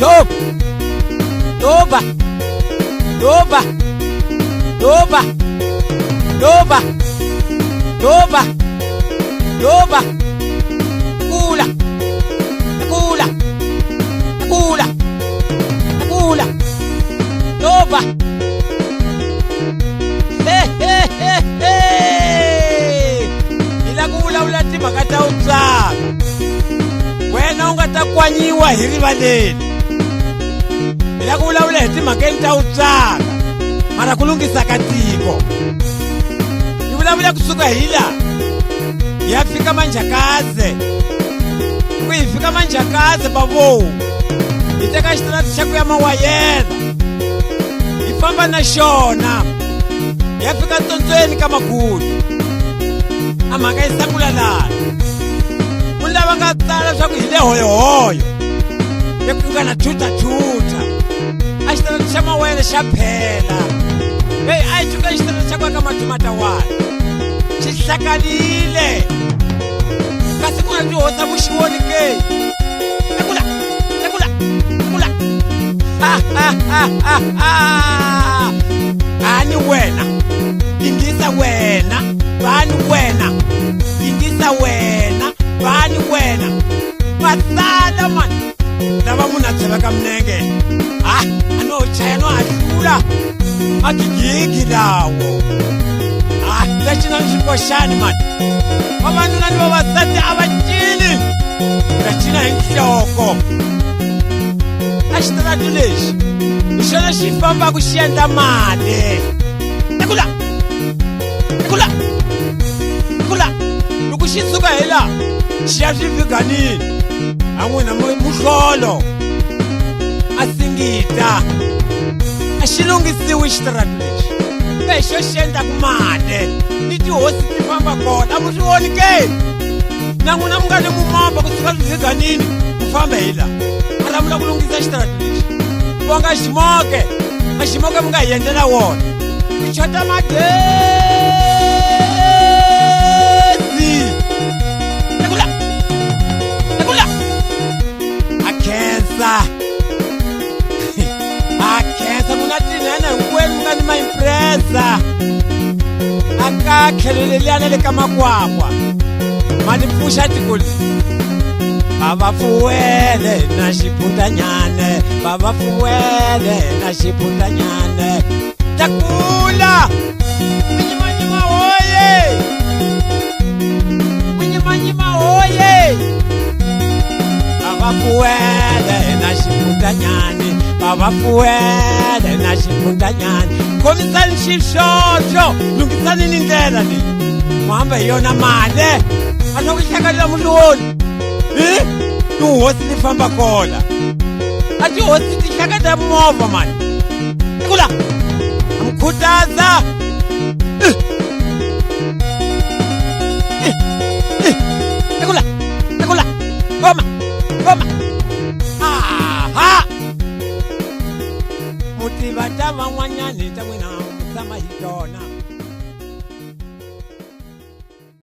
Doba, doba, doba, doba, doba, doba, kula, kula, kula, kula, doba. Ila kula ulati makata utsaka wena ungatakwanyiwa hi rivaleni. Ila kula ulati makeni ta utsaka mara kulungisa ka tiko. Ivulavula kusuka hila yafika Manjakaze, kuyifika Manjakaze bavo iteka xitarati xa ku ya Mawayela ifamba na xona yafika Ntsontsweni ka Magudu. A mhaka yi sangula lana munhu lava nga tsala swa ku hi le hoyohoyo leku nga na thuthathuta a xitarati xa Mawayela xa phela. A yi cuka xitarati xa ku aka Matumatawana xi hlakanile kasi ku na tihosa vuxiwoni ke. Ekula, ekula, ekula. Ani wena ingisa wena bani wena ingisa wena bani wena pasala man lava munhu a tsheveka minenge ano chaya no ahlula magigigi lawo. Lexi na xikoxani mani vavanuna ni vavasati a va cini va cina hi nhloko. A xitarati lexi hi xona xi fambaka xi endla mali. Ekula, ekula, ekula. Loko xi suka hi laha xi ya swivhiganini a n'wina muhlolo a singita a xi lunghisiwi xitarati lexi hi xo xi endlaku mali ni tihosi ti famba kona. A mu swi voni ke na n'wina mu nga ni mumamba kusuka swivhiganini mu famba hi laha a lavula ku lunghisa xitarati lexi vonga ximoke a ximoke mu nga hi endlela wona ku chota magezi. Ekula, ekula, a khensa a khensa mu na tinene hinkwenu mu nga ni maimpresa a ka tlhelo leliyana le ka Makwakwa ma ni pfuxa tiko leri. Bava fuwele na xiputanyane, bava fuwele na xiputanyane. Takula Munyimanyima hoye, Munyimanyima hoye. Bava fuwele na xiputanyane, bava fuwele na xiputanyane. Khomisani xiswoswo, lunghisani ni ndlela leyi mu hamba hi yona mali. A loko hlakarila muloni tihosi ti famba kona a tihosi ti hlakata movha mani. Ekula a mu khutaza ekula, ekula, koma, koma. Mu tiva ta van'wanyani ta n'wina mu tshama hi tona.